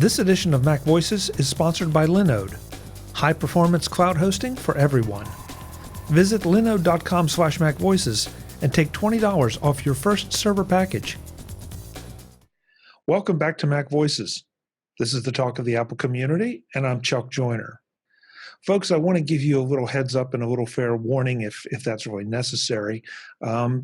This edition of MacVoices is sponsored by Linode, high-performance cloud hosting for everyone. Visit linode.com/MacVoices and take $20 off your first server package. Welcome back to MacVoices. This is the talk of the Apple community, and I'm Chuck Joyner. Folks, I want to give you a little heads up and a little fair warning if that's really necessary.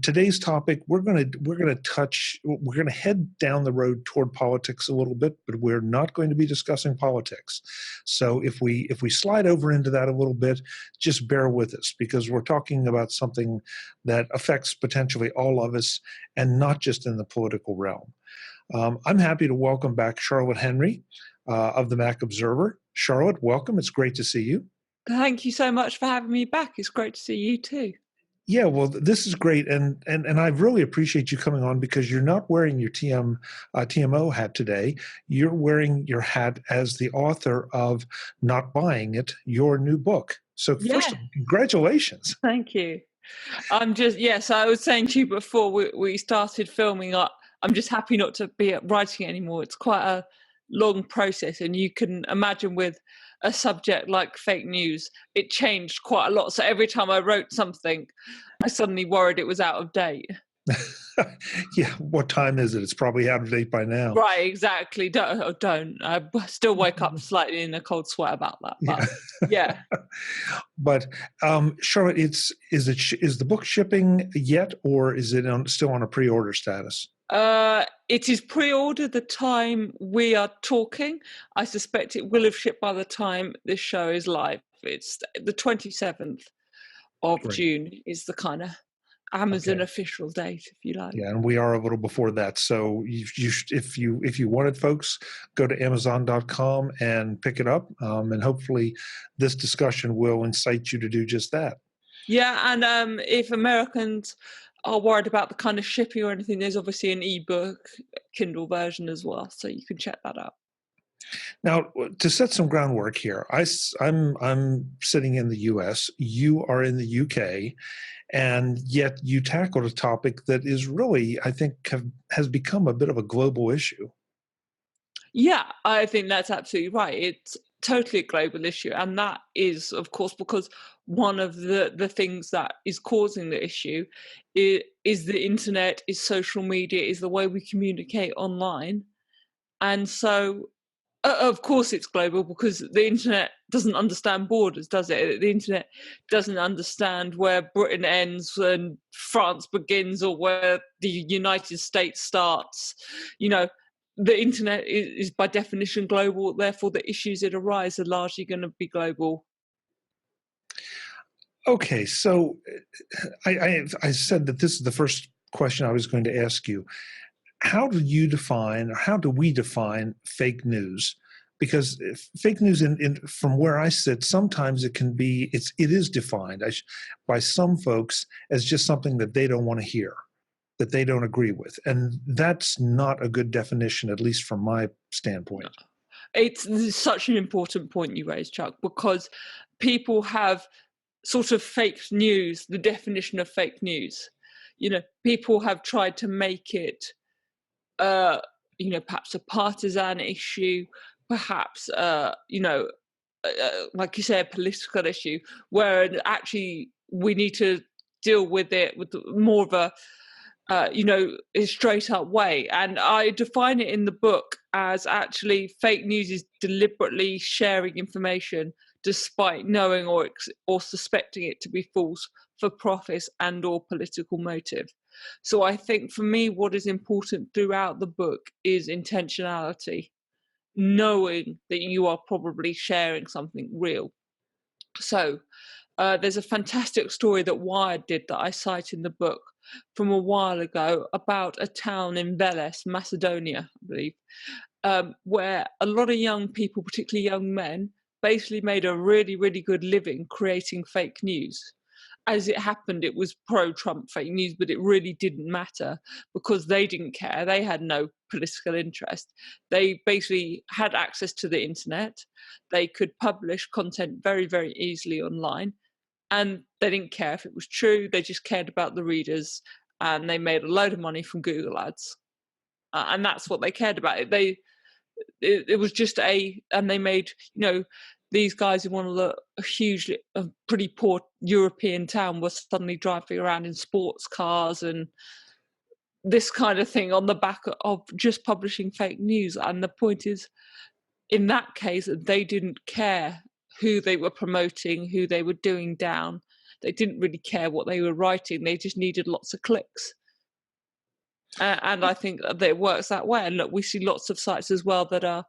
Today's topic, we're going to head down the road toward politics a little bit, but we're not going to be discussing politics. So if we slide over into that a little bit, just bear with us, because we're talking about something that affects potentially all of us and not just in the political realm. I'm happy to welcome back Charlotte Henry of the Mac Observer. Charlotte, welcome. It's great to see you. Thank you so much for having me back. It's great to see you too. Yeah, well, this is great, and I really appreciate you coming on, because you're not wearing your TMO hat today. You're wearing your hat as the author of Not Buying It, your new book. So first, congratulations. Thank you. So I was saying to you before we started filming, I'm just happy not to be writing anymore. It's quite a long process, and you can imagine with a subject like fake news, it changed quite a lot. So every time I wrote something, I suddenly worried it was out of date. Yeah, what time is it? It's probably out of date by now. Right, exactly. Don't. I still wake up slightly in a cold sweat about that. But yeah. But Charlotte, is the book shipping yet, or is it still on a pre-order status? It is pre-ordered the time we are talking. I suspect it will have shipped by the time this show is live. It's the 27th of June is the kind of Amazon official date, if you like. Yeah, and we are a little before that. So if you wanted, folks, go to Amazon.com and pick it up, and hopefully this discussion will incite you to do just that. Yeah, and if Americans are worried about the kind of shipping or anything, there's obviously an ebook Kindle version as well, so you can check that out. Now, to set some groundwork here, I'm sitting in the U.S., you are in the U.K., and yet you tackled a topic that is really, I think, has become a bit of a global issue. Yeah, I think that's absolutely right. It's totally a global issue, and that is, of course, because one of the things that is causing the issue is the internet, is social media, is the way we communicate online. And so, of course, it's global, because the internet doesn't understand borders, does it? The internet doesn't understand where Britain ends and France begins, or where the United States starts. You know, the internet is by definition global, therefore the issues that arise are largely going to be global. Okay, so I said that this is the first question I was going to ask you. How do we define fake news? Because fake news, from where I sit, sometimes it is defined by some folks as just something that they don't want to hear, that they don't agree with. And that's not a good definition, at least from my standpoint. It's such an important point you raised, Chuck, because people have sort of fake news, the definition of fake news. You know, people have tried to make it, perhaps a partisan issue, perhaps, like you say, a political issue, where actually we need to deal with it with more of a a straight up way. And I define it in the book as actually fake news is deliberately sharing information despite knowing or suspecting it to be false for profit and or political motive. So I think for me, what is important throughout the book is intentionality, knowing that you are probably sharing something real. So there's a fantastic story that Wired did that I cite in the book from a while ago about a town in Veles, Macedonia, I believe, where a lot of young people, particularly young men, basically made a really, really good living creating fake news. As it happened, it was pro-Trump fake news, but it really didn't matter because they didn't care. They had no political interest. They basically had access to the internet. They could publish content very, very easily online. And they didn't care if it was true. They just cared about the readers, and they made a load of money from Google ads. And that's what they cared about. it was just and they made, these guys in one of the hugely, pretty poor European town were suddenly driving around in sports cars and this kind of thing on the back of just publishing fake news. And the point is, in that case, they didn't care who they were promoting, who they were doing down. They didn't really care what they were writing. They just needed lots of clicks. And I think that it works that way. And look, we see lots of sites as well that are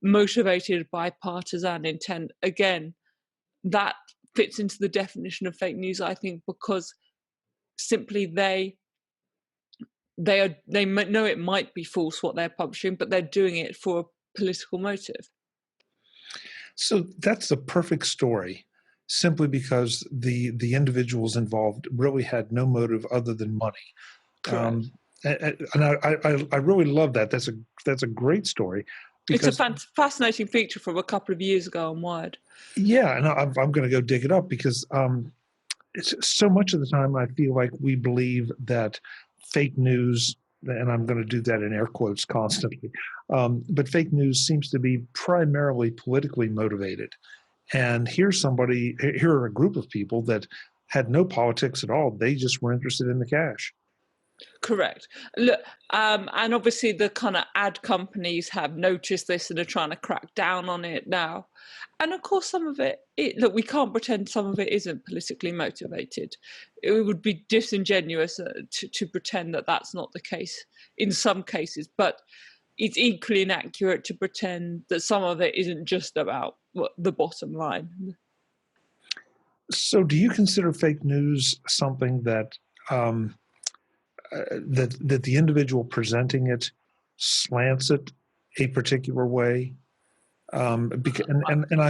motivated by partisan intent. Again, that fits into the definition of fake news, I think, because simply they know it might be false what they're publishing, but they're doing it for a political motive. So that's a perfect story, simply because the individuals involved really had no motive other than money. Correct. And I really love that. That's a great story. It's a fascinating feature from a couple of years ago on Wired. Yeah, and I'm going to go dig it up because it's so much of the time I feel like we believe that fake news, and I'm going to do that in air quotes constantly, but fake news seems to be primarily politically motivated. And here are a group of people that had no politics at all. They just were interested in the cash. Correct. Look, and obviously the kind of ad companies have noticed this and are trying to crack down on it now. And of course, some of look, we can't pretend some of it isn't politically motivated. It would be disingenuous to pretend that that's not the case in some cases, but it's equally inaccurate to pretend that some of it isn't just about the bottom line. So do you consider fake news something that that the individual presenting it slants it a particular way? And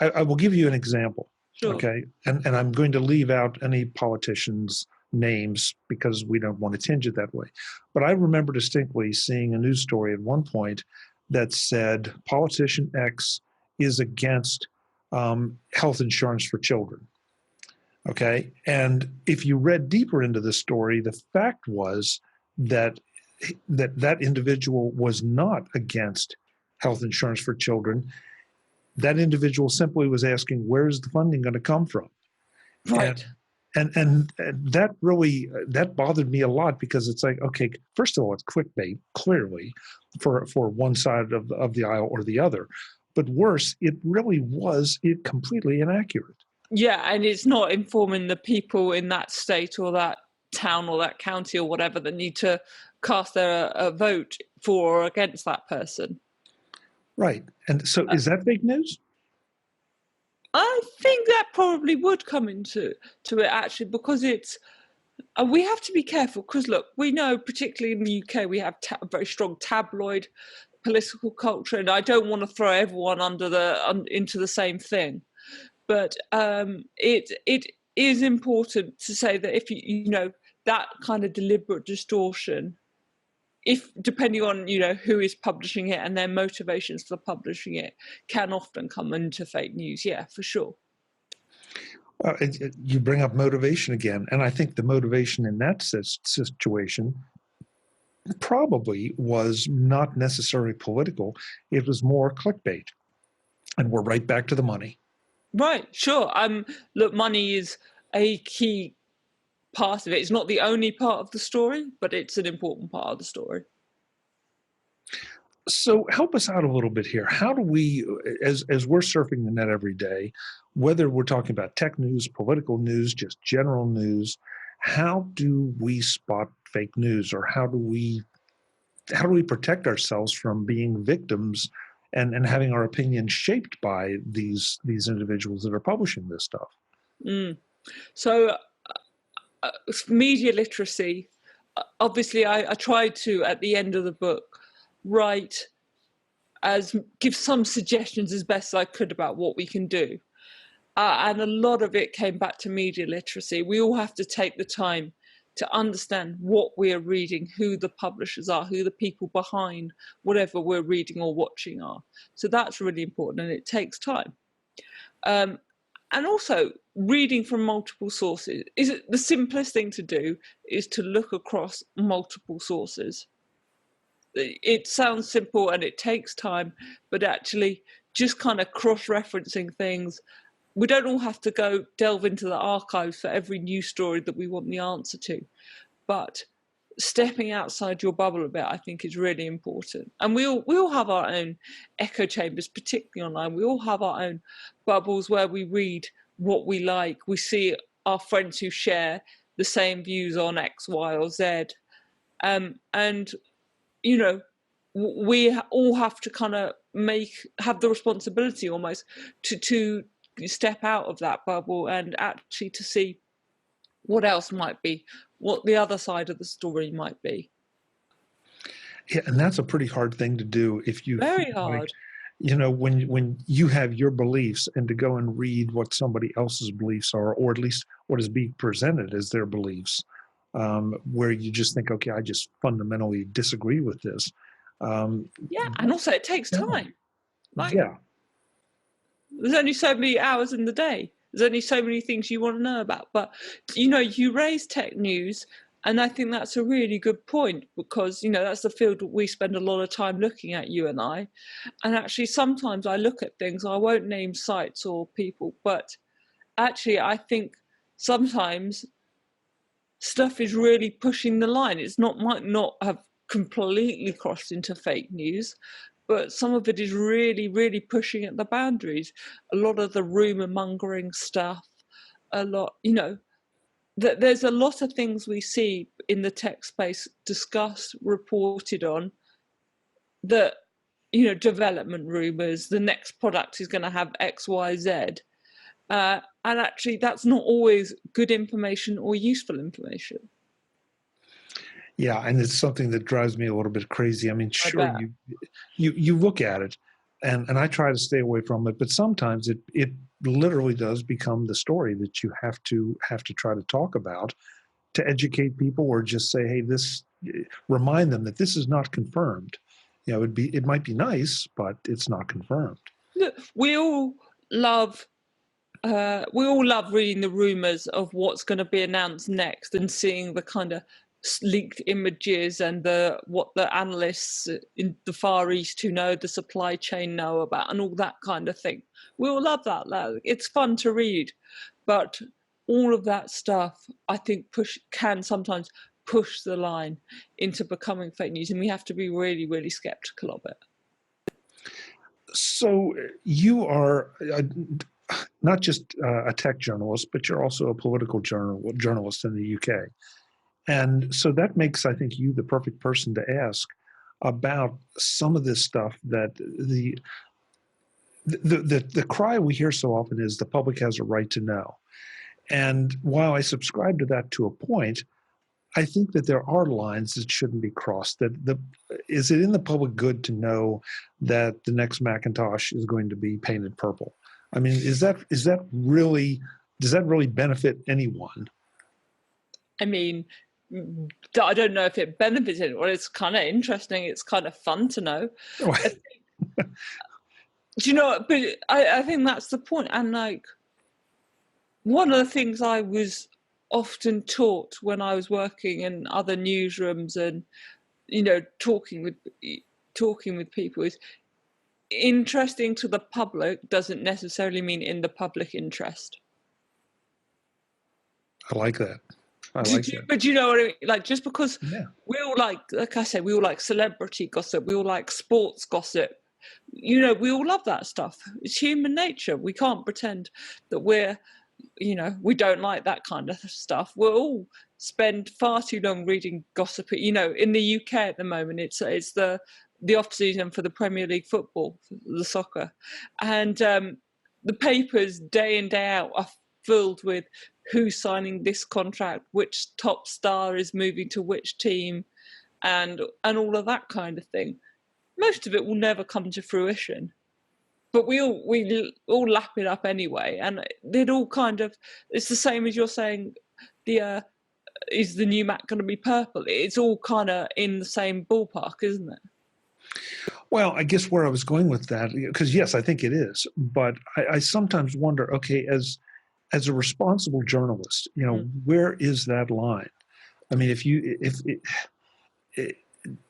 I will give you an example. Sure. Okay, and I'm going to leave out any politicians' names because we don't want to tinge it that way. But I remember distinctly seeing a news story at one point that said politician X is against health insurance for children. Okay, and if you read deeper into the story, the fact was that that individual was not against health insurance for children. That individual simply was asking, where's the funding going to come from? Right. And that really, that bothered me a lot because it's like, okay, first of all, it's clickbait, clearly, for one side of the aisle or the other. But worse, it really was completely inaccurate. Yeah, and it's not informing the people in that state or that town or that county or whatever that need to cast their vote for or against that person. Right. And so is that fake news? I think that probably would come into it actually, because it's we have to be careful because look, we know particularly in the UK we have a very strong tabloid political culture, and I don't want to throw everyone into the same thing, but it is important to say that if you know that kind of deliberate distortion, if depending on who is publishing it and their motivations for publishing it, can often come into fake news. Yeah, for sure. Well, you bring up motivation again, and I think the motivation in that situation probably was not necessarily political. It was more clickbait, and we're right back to the money. Right, sure. Look, money is a key part of it. It's not the only part of the story, but it's an important part of the story. So help us out a little bit here. How do we, as we're surfing the net every day, whether we're talking about tech news, political news, just general news, how do we spot fake news, or how do we protect ourselves from being victims and having our opinion shaped by these individuals that are publishing this stuff? So media literacy, obviously I tried to, at the end of the book, give some suggestions as best I could about what we can do. And a lot of it came back to media literacy. We all have to take the time to understand what we're reading, who the publishers are, who the people behind whatever we're reading or watching are. So that's really important, and it takes time. And also, reading from multiple sources. The simplest thing to do is to look across multiple sources. it sounds simple and it takes time, but actually just kind of cross-referencing things. We don't all have to go delve into the archives for every news story that we want the answer to, but stepping outside your bubble a bit, I think, is really important. And we all have our own echo chambers, particularly online. We all have our own bubbles where we read what we like. We see our friends who share the same views on X, Y, or Z. And, you know, we all have to kind of have the responsibility almost to step out of that bubble and actually to see what else might be, what the other side of the story might be. Yeah, and that's a pretty hard thing to do if you Very hard. You know, when you have your beliefs and to go and read what somebody else's beliefs are, or at least what is being presented as their beliefs, where you just think, okay, I just fundamentally disagree with this. Yeah, and also it takes time. Yeah. There's only so many hours in the day. There's only so many things you want to know about. But, you know, you raise tech news, and I think that's a really good point because, you know, that's the field we spend a lot of time looking at, you and I. And actually, sometimes I look at things, I won't name sites or people, but actually, I think sometimes stuff is really pushing the line. Might not have completely crossed into fake news, but some of it is really, really pushing at the boundaries. A lot of the rumour mongering stuff, you know, there's a lot of things we see in the tech space discussed, reported on, that, you know, development rumours, the next product is going to have X, Y, Z. And actually, that's not always good information or useful information. Yeah, and it's something that drives me a little bit crazy. I mean, sure, you look at it, and I try to stay away from it, but sometimes it literally does become the story that you have to try to talk about to educate people, or just say, hey, remind them that this is not confirmed. You know, it might be nice, but it's not confirmed. Look, we all love reading the rumors of what's going to be announced next and seeing the kind of leaked images and what the analysts in the Far East who know the supply chain know about and all that kind of thing. We all love that. It's fun to read, but all of that stuff, I think, can sometimes push the line into becoming fake news, and we have to be really, really skeptical of it. So you are not just a tech journalist, but you're also a political journalist in the UK. And so that makes, I think, you the perfect person to ask about some of this stuff that the cry we hear so often is the public has a right to know. And while I subscribe to that to a point, I think that there are lines that shouldn't be crossed. Is it in the public good to know that the next Macintosh is going to be painted purple? I mean, does that really benefit anyone? I mean, I don't know if it benefits anyone. It's kind of interesting. It's kind of fun to know. Do you know? But I think that's the point. And like, one of the things I was often taught when I was working in other newsrooms and, you know, talking with people is interesting to the public doesn't necessarily mean in the public interest. I like that. But you know what I mean? Like, just because we all like I said, we all like celebrity gossip, we all like sports gossip. You know, we all love that stuff. It's human nature. We can't pretend that we don't like that kind of stuff. We'll all spend far too long reading gossip. You know, in the UK at the moment, it's the off season for the Premier League football, the soccer, and the papers day in day out are filled with who's signing this contract, which top star is moving to which team, and all of that kind of thing. Most of it will never come to fruition, but we all lap it up anyway, and it all kind of, it's the same as you're saying, is the new Mac going to be purple? It's all kind of in the same ballpark, isn't it? Well, I guess where I was going with that, because yes, I think it is, but I sometimes wonder, okay, as a responsible journalist, you know, where is that line? I mean,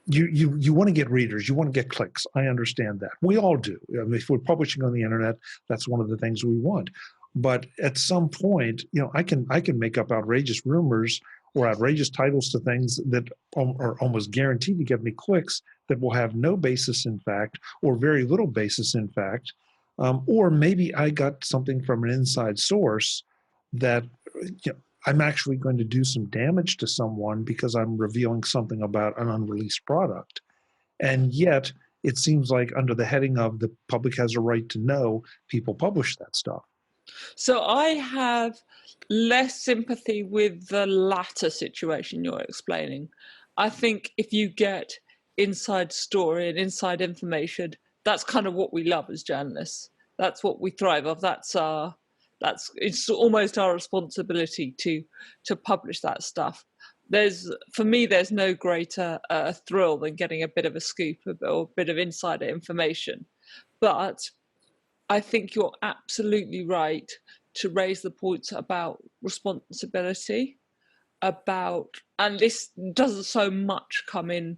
you want to get readers, you want to get clicks. I understand that. We all do. I mean, if we're publishing on the internet, that's one of the things we want. But at some point, I can make up outrageous rumors or outrageous titles to things that are almost guaranteed to get me clicks that will have no basis in fact, or very little basis in fact. Or maybe I got something from an inside source that I'm actually going to do some damage to someone because I'm revealing something about an unreleased product. And yet, it seems like under the heading of the public has a right to know, people publish that stuff. So I have less sympathy with the latter situation you're explaining. I think if you get inside story and inside information, that's kind of what we love as journalists. That's what we thrive off. It's almost our responsibility to publish that stuff. For me, there's no greater thrill than getting a bit of a scoop or a bit of insider information. But I think you're absolutely right to raise the points about responsibility, and this doesn't so much come in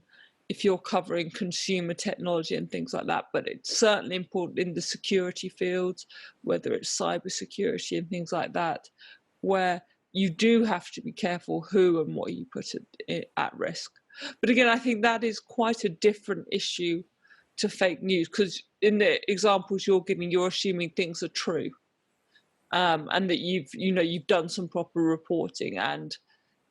if you're covering consumer technology and things like that, but it's certainly important in the security fields, whether it's cybersecurity and things like that, where you do have to be careful who and what you put at risk. But again, I think that is quite a different issue to fake news, because in the examples you're giving, you're assuming things are true, and that you've done some proper reporting, and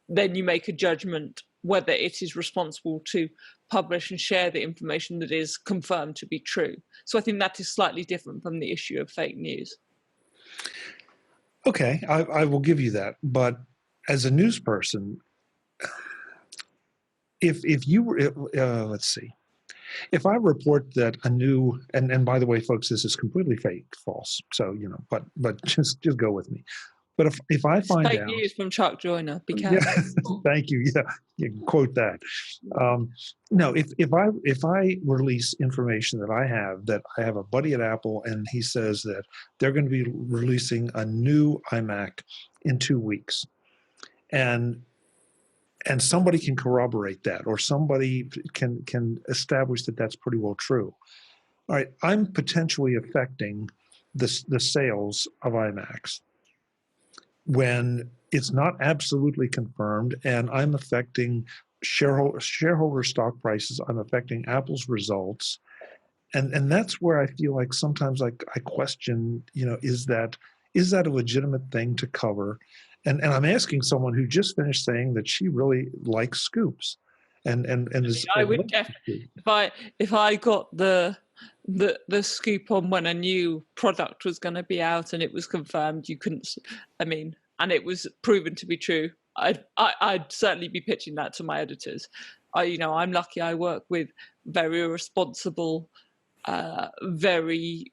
then you make a judgment whether it is responsible to publish and share the information that is confirmed to be true. So I think that is slightly different from the issue of fake news. Okay, I will give you that. But as a news person, if you were, let's see, if I report that a new, and by the way, folks, this is completely false. So, but just go with me. But if I find fake out, news from Chuck Joyner, be careful. Yeah, thank you. Yeah, you can quote that. No, if I release information that I have a buddy at Apple, and he says that they're going to be releasing a new iMac in 2 weeks, and somebody can corroborate that, or somebody can establish that that's pretty well true. All right, I'm potentially affecting the sales of iMacs when it's not absolutely confirmed, and I'm affecting shareholder stock prices. I'm affecting Apple's results, and that's where I feel like sometimes I question, is that a legitimate thing to cover? And I'm asking someone who just finished saying that she really likes scoops, and is. I would definitely, if I got the scoop on when a new product was going to be out and it was confirmed, and it was proven to be true, I'd certainly be pitching that to my editors. I'm lucky I work with very responsible, very,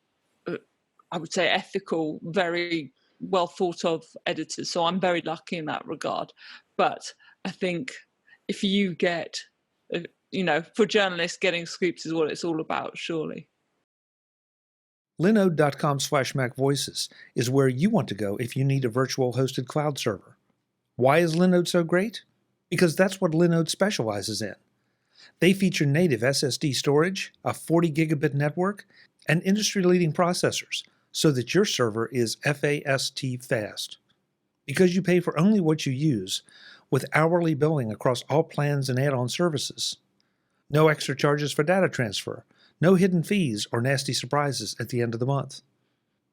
I would say, ethical, very well thought of editors. So I'm very lucky in that regard. But I think if you get, for journalists, getting scoops is what it's all about, surely. Linode.com/MacVoices is where you want to go if you need a virtual hosted cloud server. Why is Linode so great? Because that's what Linode specializes in. They feature native SSD storage, a 40 gigabit network, and industry-leading processors so that your server is fast fast. Because you pay for only what you use, with hourly billing across all plans and add-on services. No extra charges for data transfer. No hidden fees or nasty surprises at the end of the month.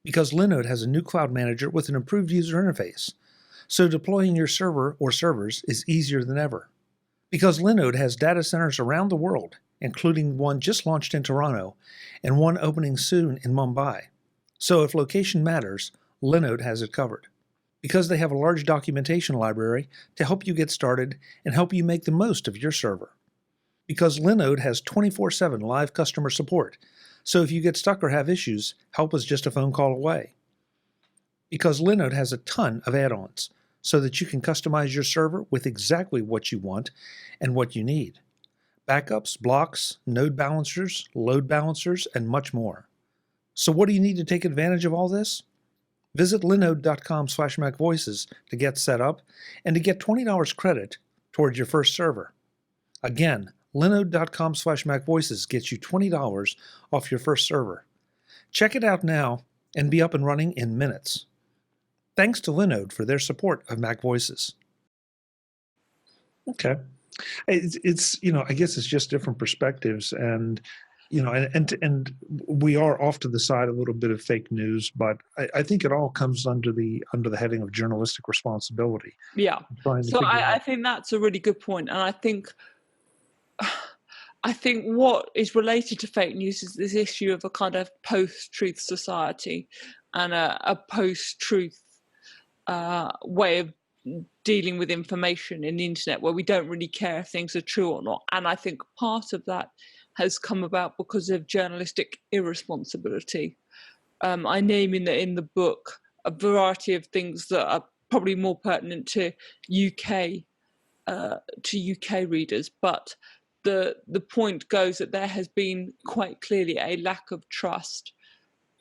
Because Linode has a new cloud manager with an improved user interface, so deploying your server or servers is easier than ever. Because Linode has data centers around the world, including one just launched in Toronto and one opening soon in Mumbai. So if location matters, Linode has it covered. Because they have a large documentation library to help you get started and help you make the most of your server. Because Linode has 24/7 live customer support, so if you get stuck or have issues, help is just a phone call away. Because Linode has a ton of add-ons, so that you can customize your server with exactly what you want and what you need. Backups, blocks, node balancers, load balancers, and much more. So what do you need to take advantage of all this? Visit linode.com/MacVoices to get set up and to get $20 credit towards your first server. Again, Linode.com/MacVoices gets you $20 off your first server. Check it out now and be up and running in minutes. Thanks to Linode for their support of MacVoices. Okay. It's I guess it's just different perspectives, and and we are off to the side a little bit of fake news, but I think it all comes under the heading of journalistic responsibility. Yeah. Trying to So figure I out. think that's a really good point, and I think what is related to fake news is this issue of a kind of post-truth society and a post-truth way of dealing with information in the internet, where we don't really care if things are true or not. And I think part of that has come about because of journalistic irresponsibility. I name in the book a variety of things that are probably more pertinent to UK readers, but the point goes that there has been quite clearly a lack of trust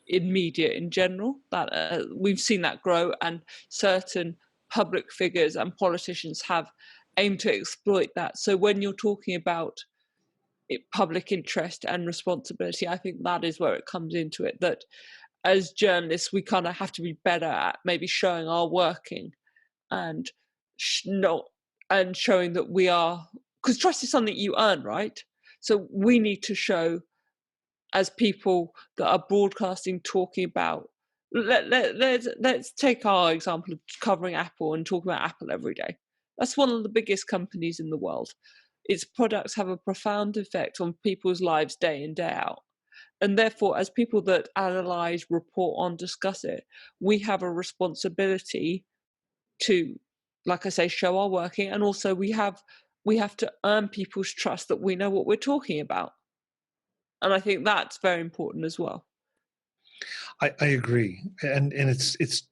in media in general, that we've seen that grow, and certain public figures and politicians have aimed to exploit that. So when you're talking about public interest and responsibility, I think that is where it comes into it, that as journalists we kind of have to be better at maybe showing our working and showing that we are, because trust is something you earn, right? So we need to show, as people that are broadcasting, talking about, let's take our example of covering Apple and talking about Apple every day. That's one of the biggest companies in the world. Its products have a profound effect on people's lives day in, day out. And therefore, as people that analyse, report on, discuss it, we have a responsibility to, like I say, show our working, and also we have to earn people's trust that we know what we're talking about. And I think that's very important as well. I agree, and it's.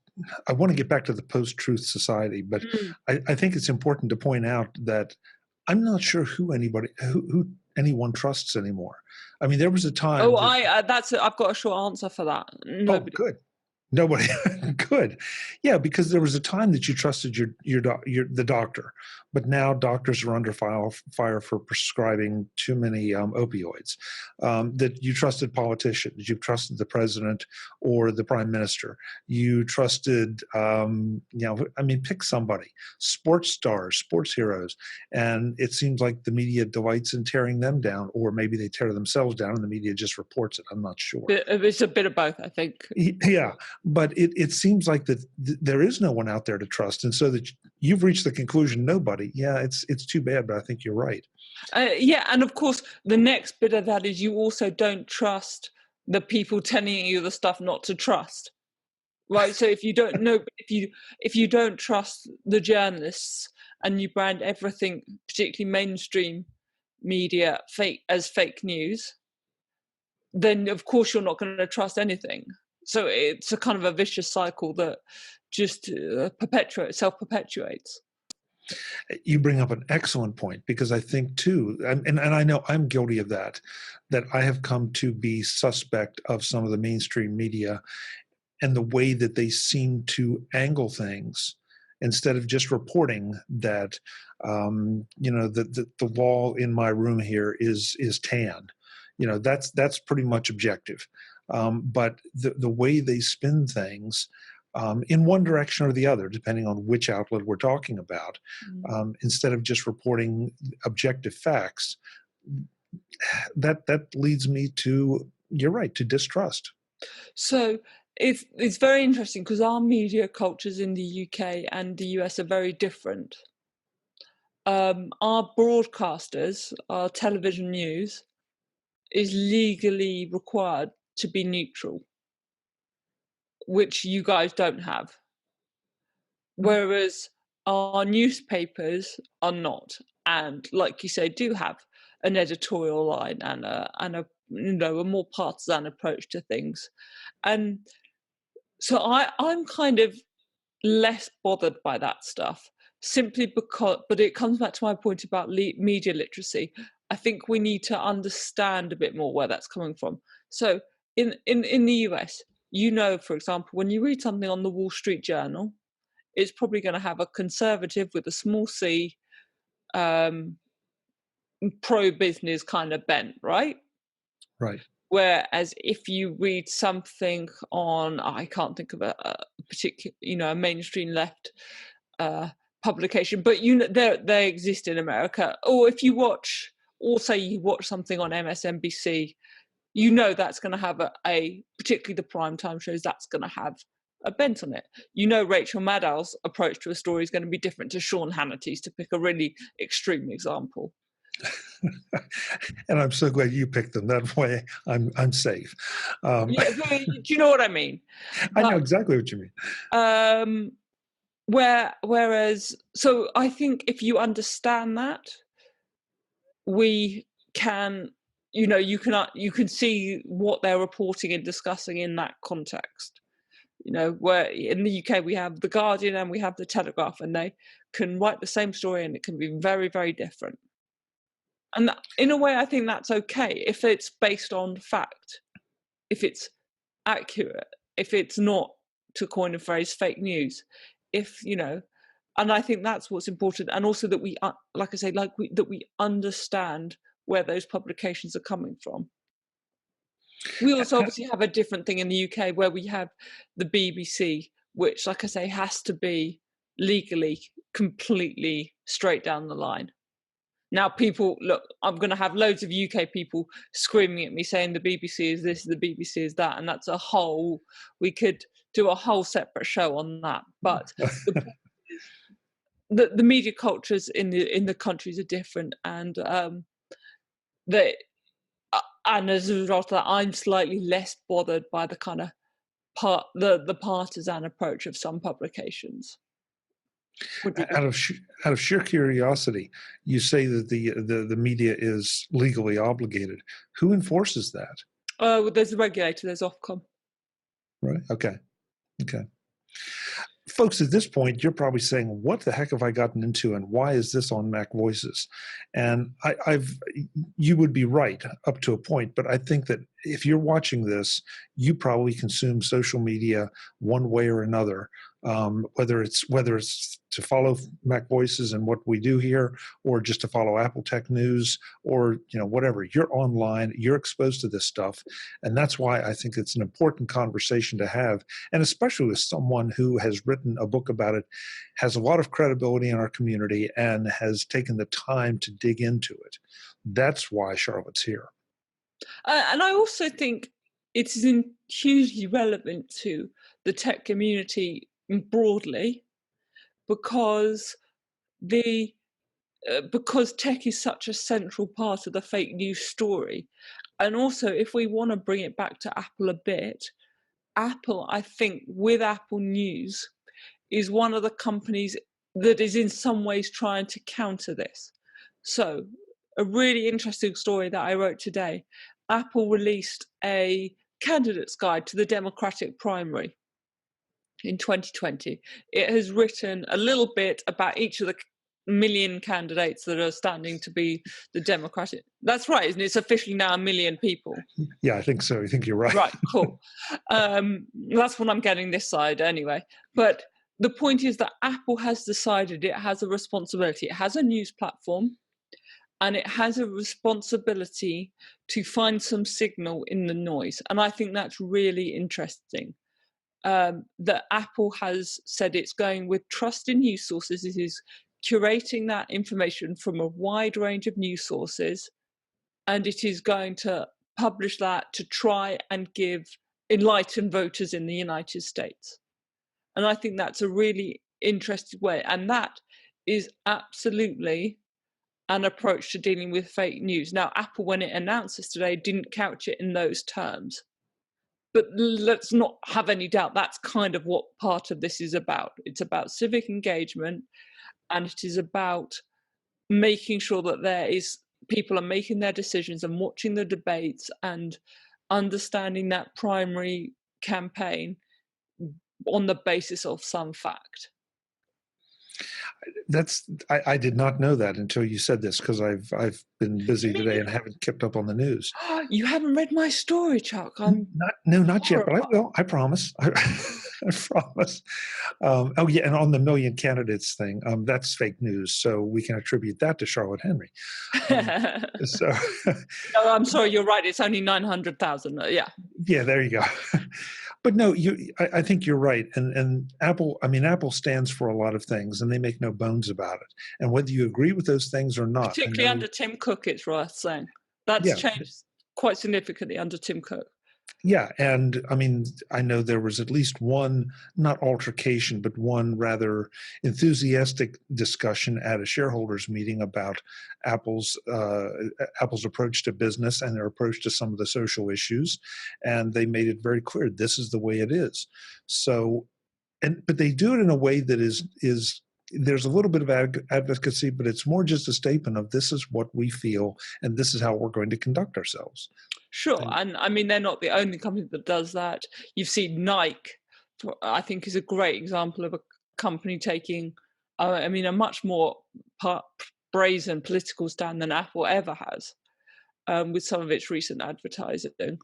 I want to get back to the post-truth society, but I think it's important to point out that I'm not sure who anyone trusts anymore. I mean, there was a time. I've got a short answer for that. Nobody. Oh, good. Nobody. Good. Yeah, because there was a time that you trusted the doctor, but now doctors are under fire for prescribing too many opioids. That you trusted politicians, you trusted the president or the prime minister. You trusted, pick somebody, sports stars, sports heroes, and it seems like the media delights in tearing them down, or maybe they tear themselves down and the media just reports it. I'm not sure. It's a bit of both, I think. Yeah. But it seems like that there is no one out there to trust, and so that you've reached the conclusion nobody. Yeah, it's too bad, but I think you're right. And of course, the next bit of that is you also don't trust the people telling you the stuff not to trust, right? So if you don't know, if you don't trust the journalists and you brand everything, particularly mainstream media, as fake news, then of course you're not going to trust anything. So it's a kind of a vicious cycle that just self-perpetuates. You bring up an excellent point, because I think too, and I know I'm guilty of that I have come to be suspect of some of the mainstream media and the way that they seem to angle things, instead of just reporting that, the wall in my room here is tan. That's pretty much objective. But the way they spin things in one direction or the other, depending on which outlet we're talking about, instead of just reporting objective facts, that leads me to, you're right, to distrust. So it's very interesting, because our media cultures in the UK and the US are very different. Our broadcasters, our television news, is legally required to be neutral, which you guys don't have. Whereas our newspapers are not, and like you say, do have an editorial line and a more partisan approach to things. And so I'm kind of less bothered by that stuff, simply because, but it comes back to my point about media literacy. I think we need to understand a bit more where that's coming from. So in the US, for example, when you read something on the Wall Street Journal, it's probably going to have a conservative with a small c pro-business kind of bent, right? Right. Whereas if you read something on, I can't think of a particular, a mainstream left publication, but they exist in America. Or if you watch, or say you watch something on MSNBC, that's going to have a particularly the primetime shows, that's going to have a bent on it. Rachel Maddow's approach to a story is going to be different to Sean Hannity's, to pick a really extreme example. And I'm so glad you picked them. That way I'm safe. Do you know what I mean? I know exactly what you mean. Whereas, so I think if you understand that, we can, you can see what they're reporting and discussing in that context. Where in the UK we have The Guardian and we have The Telegraph, and they can write the same story and it can be very, very different. And in a way, I think that's okay if it's based on fact, if it's accurate, if it's not, to coin a phrase, fake news, and I think that's what's important. And also that we, like I say, that we understand where those publications are coming from. We also obviously have a different thing in the UK where we have the BBC, which, like I say, has to be legally completely straight down the line. Now, people, look, I'm going to have loads of UK people screaming at me saying the BBC is this, the BBC is that, and that's we could do a whole separate show on that. But the media cultures in the countries are different, and and as a result of that, I'm slightly less bothered by the kind of the partisan approach of some publications. Out of sheer curiosity, you say that the media is legally obligated. Who enforces that? Well, there's a regulator. There's Ofcom. Right. Okay. Folks, at this point, you're probably saying, "What the heck have I gotten into, and why is this on MacVoices?" And you would be right up to a point, but I think that if you're watching this, you probably consume social media one way or another, whether it's to follow MacVoices and what we do here, or just to follow Apple Tech News, or whatever. You're online, you're exposed to this stuff, and that's why I think it's an important conversation to have, and especially with someone who has written a book about it, has a lot of credibility in our community, and has taken the time to dig into it. That's why Charlotte's here. And I also think it is hugely relevant to the tech community broadly, because because tech is such a central part of the fake news story. And also, if we want to bring it back to Apple a bit, Apple, I think, with Apple News, is one of the companies that is in some ways trying to counter this. So, a really interesting story that I wrote today. Apple released a candidates guide to the Democratic primary in 2020. It has written a little bit about each of the million candidates that are standing to be the Democratic. That's right, isn't it? It's officially now 1 million people. Yeah, I think so. I think you're right. Right, cool. That's what I'm getting this side anyway. But the point is that Apple has decided it has a responsibility. It has a news platform, and it has a responsibility to find some signal in the noise. And I think that's really interesting. That Apple has said it's going with trusted news sources. It is curating that information from a wide range of news sources, and it is going to publish that to try and enlighten voters in the United States. And I think that's a really interesting way. And that is absolutely an approach to dealing with fake news. Now, Apple, when it announced this today, didn't couch it in those terms. But let's not have any doubt, that's kind of what part of this is about. It's about civic engagement, and it is about making sure that people are making their decisions and watching the debates and understanding that primary campaign on the basis of some fact. I did not know that until you said this, because I've been busy today and haven't kept up on the news. You haven't read my story, Chuck. Not yet, but I will. I promise. I promise. Oh yeah, and on the million candidates thing, that's fake news, so we can attribute that to Charlotte Henry. So, No, I'm sorry, you're right. It's only 900,000. Yeah. yeah, there you go. But no, I think you're right. And Apple, I mean, Apple stands for a lot of things, and they make no bones about it. And whether you agree with those things or not, Particularly under Tim Cook, it's worth saying. That's changed quite significantly under Tim Cook. Yeah, and I mean, I know there was at least one, not altercation, but one rather enthusiastic discussion at a shareholders meeting about Apple's approach to business and their approach to some of the social issues, and they made it very clear this is the way it is. So, but they do it in a way that is there's a little bit of advocacy, but it's more just a statement of this is what we feel and this is how we're going to conduct ourselves. Sure, and I mean they're not the only company that does that. You've seen Nike, I think, is a great example of a company taking, I mean, a much more brazen political stand than Apple ever has, with some of its recent advertising.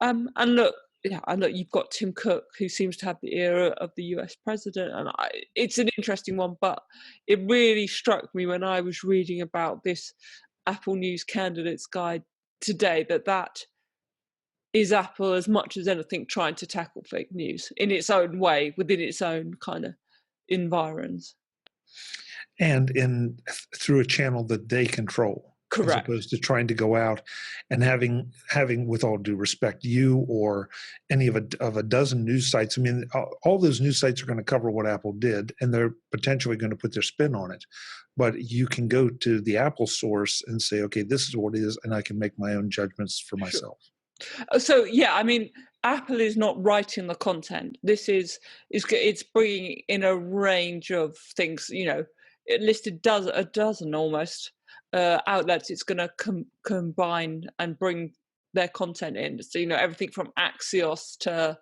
And look, you've got Tim Cook, who seems to have the ear of the US president, and it's an interesting one. But it really struck me when I was reading about this Apple News Candidates Guide today that is Apple as much as anything trying to tackle fake news in its own way within its own kind of environs, and through a channel that they control. Correct. As opposed to trying to go out and having, with all due respect, you or any of a dozen news sites. I mean, all those news sites are going to cover what Apple did, and they're potentially going to put their spin on it. But you can go to the Apple source and say, okay, this is what it is, and I can make my own judgments for myself. Sure. So yeah, I mean, Apple is not writing the content. This it's bringing in a range of things. You know, it listed a dozen almost. Outlets it's going to combine and bring their content in. So, you know, everything from Axios to,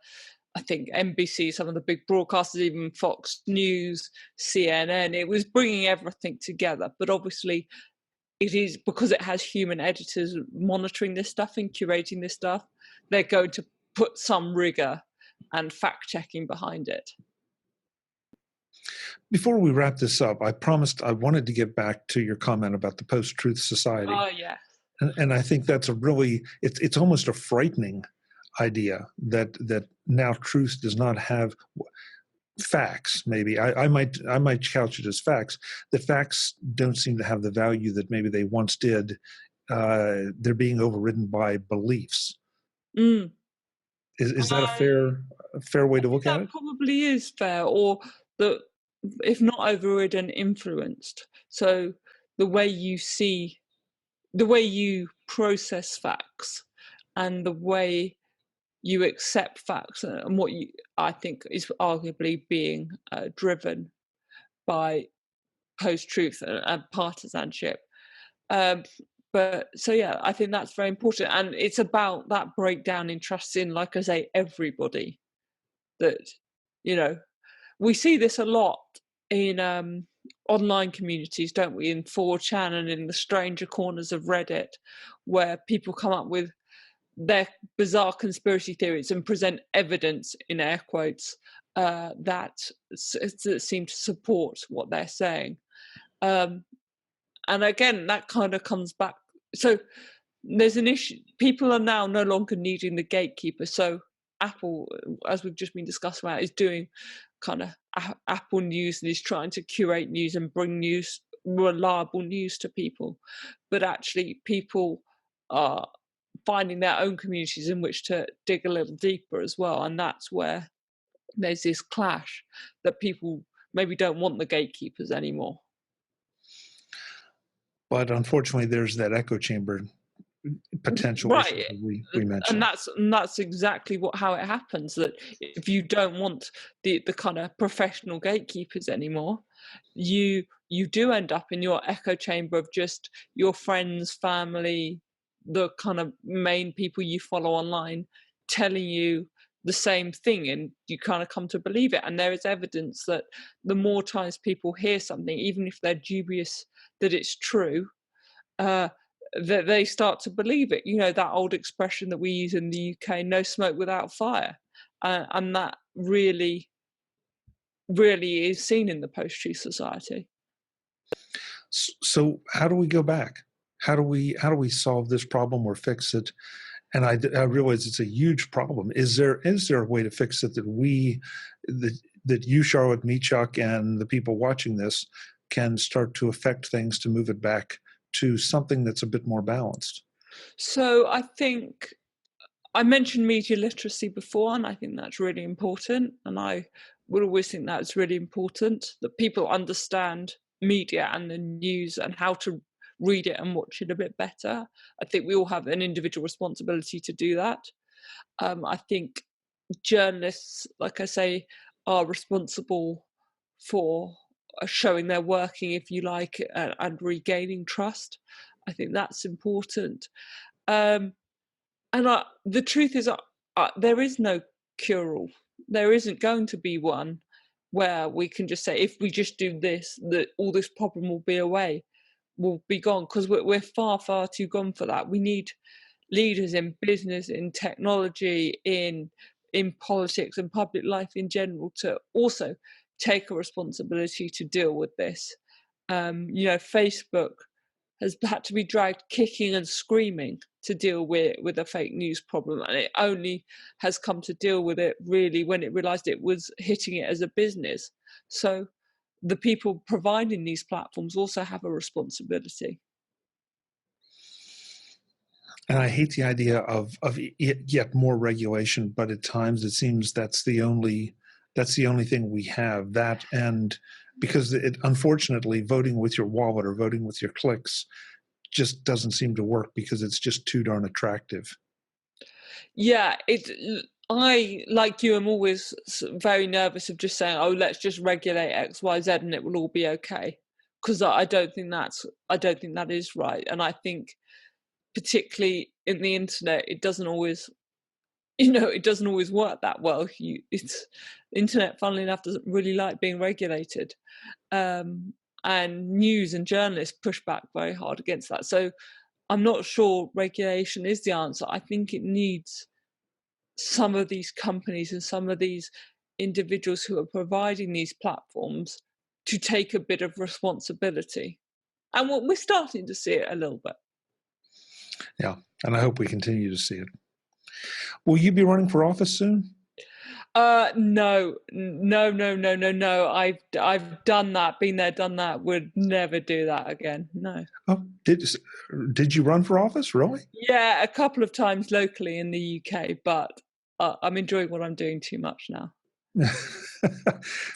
I think, NBC, some of the big broadcasters, even Fox News, CNN. It was bringing everything together. But obviously, it is because it has human editors monitoring this stuff and curating this stuff, they're going to put some rigor and fact-checking behind it. Before we wrap this up, I promised I wanted to get back to your comment about the post-truth society. Oh, yeah. And I think that's it's almost a frightening idea that now truth does not have facts. Maybe I might couch it as facts. The facts don't seem to have the value that maybe they once did. They're being overridden by beliefs. Mm. Is that a fair way to look at it? That probably is fair, or if not overridden, influenced. So the way you process facts and the way you accept facts and what I think is arguably being driven by post-truth and partisanship. But so yeah, I think that's very important, and it's about that breakdown in trust in, like I say, everybody. That, you know, we see this a lot in online communities, don't we? In 4chan and in the stranger corners of Reddit, where people come up with their bizarre conspiracy theories and present evidence, in air quotes, that seem to support what they're saying. And again, that kind of comes back. So there's an issue. People are now no longer needing the gatekeeper. So Apple, as we've just been discussing about, is doing kind of Apple News and is trying to curate news and bring news, reliable news to people. But actually, people are finding their own communities in which to dig a little deeper as well. And that's where there's this clash that people maybe don't want the gatekeepers anymore. But unfortunately, there's that echo chamber potential issue that we mentioned. And that's exactly how it happens, that if you don't want the kind of professional gatekeepers anymore, you do end up in your echo chamber of just your friends, family, the kind of main people you follow online telling you the same thing, and you kind of come to believe it. And there is evidence that the more times people hear something, even if they're dubious that it's true, that they start to believe it. You know, that old expression that we use in the UK, no smoke without fire. And that really is seen in the post-truth society. So how do we go back? How do we solve this problem or fix it? And I realize it's a huge problem. Is there a way to fix it that you, Charlotte, me, Chuck, and the people watching this can start to affect things to move it back to something that's a bit more balanced? So I think I mentioned media literacy before, and I think that's really important. And I would always think that's really important, that people understand media and the news and how to read it and watch it a bit better. I think we all have an individual responsibility to do that. I think journalists, like I say, are responsible for showing they're working, if you like, and regaining trust. I think that's important. And the truth is, there is no cure-all. There isn't going to be one where we can just say, if we just do this, that all this problem will be gone, because we're far, far too gone for that. We need leaders in business, in technology, in politics and public life in general to also take a responsibility to deal with this. Facebook has had to be dragged kicking and screaming to deal with a fake news problem, and it only has come to deal with it really when it realized it was hitting it as a business. So the people providing these platforms also have a responsibility. And I hate the idea of yet more regulation, but at times it seems that's the only thing we have. That, and because unfortunately, voting with your wallet or voting with your clicks just doesn't seem to work because it's just too darn attractive. Yeah, I, like you, am always very nervous of just saying, "Oh, let's just regulate X, Y, Z, and it will all be okay," because I don't think that is right, and I think, particularly in the internet, it doesn't always work that well. Internet, funnily enough, doesn't really like being regulated, and news and journalists push back very hard against that. So I'm not sure regulation is the answer. I think it needs some of these companies and some of these individuals who are providing these platforms to take a bit of responsibility. And we're starting to see it a little bit. Yeah, and I hope we continue to see it. Will you be running for office soon? No. I've done that, been there, done that. Would never do that again. No. Oh, did you run for office, really? Yeah, a couple of times locally in the UK, but I'm enjoying what I'm doing too much now.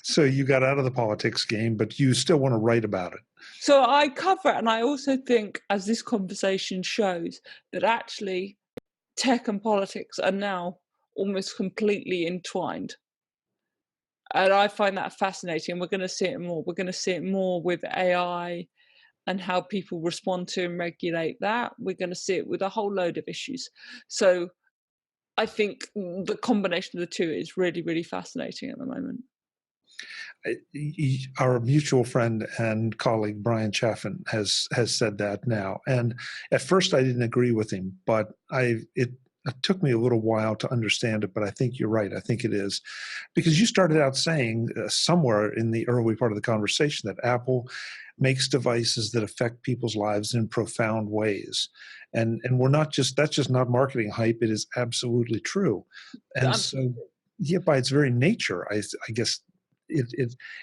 So you got out of the politics game, but you still want to write about it. So I cover it, and I also think, as this conversation shows, that actually tech and politics are now almost completely entwined. And I find that fascinating. We're going to see it more. We're going to see it more with AI and how people respond to and regulate that. We're going to see it with a whole load of issues. So I think the combination of the two is really, really fascinating at the moment. Our mutual friend and colleague Brian Chaffin has said that now, and at first I didn't agree with him, but it took me a little while to understand it. But I think you're right. I think it is, because you started out saying somewhere in the early part of the conversation that Apple makes devices that affect people's lives in profound ways, and that's just not marketing hype. It is absolutely true, and so yeah, by its very nature, I guess.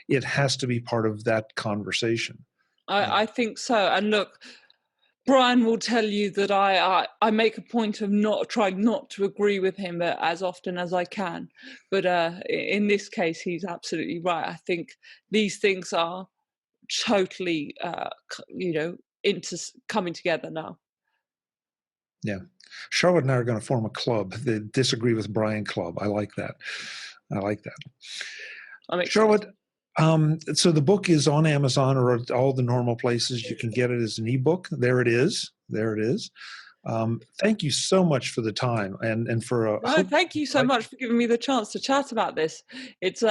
It has to be part of that conversation. I think so. And look, Brian will tell you that I make a point of trying not to agree with him as often as I can. But in this case, he's absolutely right. I think these things are totally, coming together now. Yeah. Charlotte and I are going to form a club, the Disagree with Brian Club. I like that. Charlotte, so the book is on Amazon or all the normal places. You can get it as an ebook. There it is. Thank you so much for the time and for. Thank you so much for giving me the chance to chat about this. It's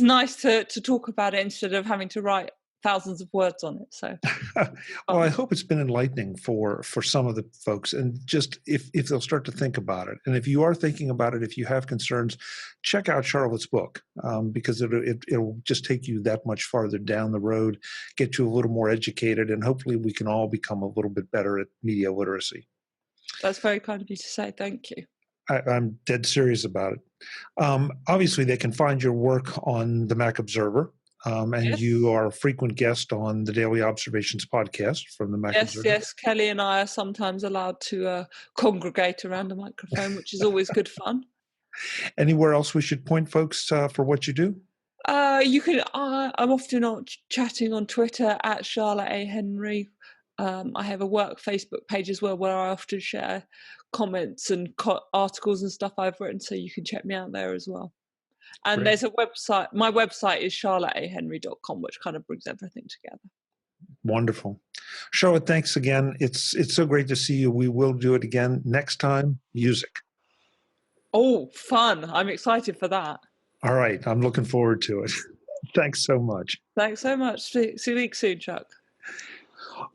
nice to talk about it instead of having to write thousands of words on it. So, well, I hope it's been enlightening for some of the folks, and just if they'll start to think about it. And if you are thinking about it, if you have concerns, check out Charlotte's book, because it'll just take you that much farther down the road, get you a little more educated, and hopefully we can all become a little bit better at media literacy. That's very kind of you to say. Thank you. I'm dead serious about it. Obviously, they can find your work on the Mac Observer. And Yes. you are a frequent guest on the Daily Observations podcast from the Mac Observer. Yes. Kelly and I are sometimes allowed to congregate around a microphone, which is always good fun. Anywhere else we should point folks for what you do? You can. I'm often on chatting on Twitter at Charlotte A. Henry. I have a work Facebook page as well where I often share comments and articles and stuff I've written, so you can check me out there as well. And Great. there's a website. My website is charlotteahenry.com, which kind of brings everything together. Wonderful. Charlotte, thanks again. It's so great to see you. We will do it again next time. Music. Oh, fun. I'm excited for that. All right. I'm looking forward to it. Thanks so much. Thanks so much. See you soon, Chuck.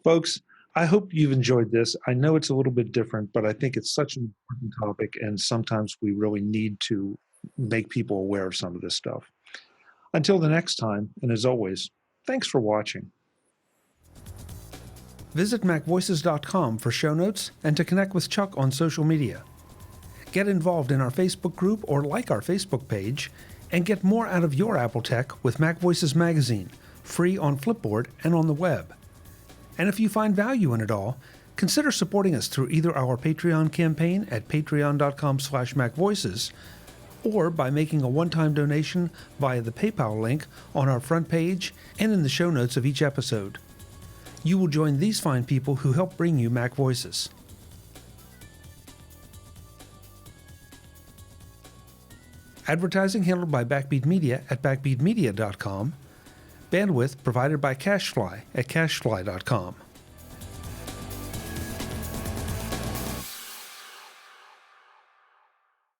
Folks, I hope you've enjoyed this. I know it's a little bit different, but I think it's such an important topic, and sometimes we really need to make people aware of some of this stuff. Until the next time, and as always, thanks for watching. Visit MacVoices.com for show notes and to connect with Chuck on social media. Get involved in our Facebook group or like our Facebook page, and get more out of your Apple tech with MacVoices Magazine, free on Flipboard and on the web. And if you find value in it all, consider supporting us through either our Patreon campaign at patreon.com/MacVoices, or by making a one-time donation via the PayPal link on our front page and in the show notes of each episode. You will join these fine people who help bring you Mac Voices. Advertising handled by Backbeat Media at backbeatmedia.com. Bandwidth provided by CacheFly at cachefly.com.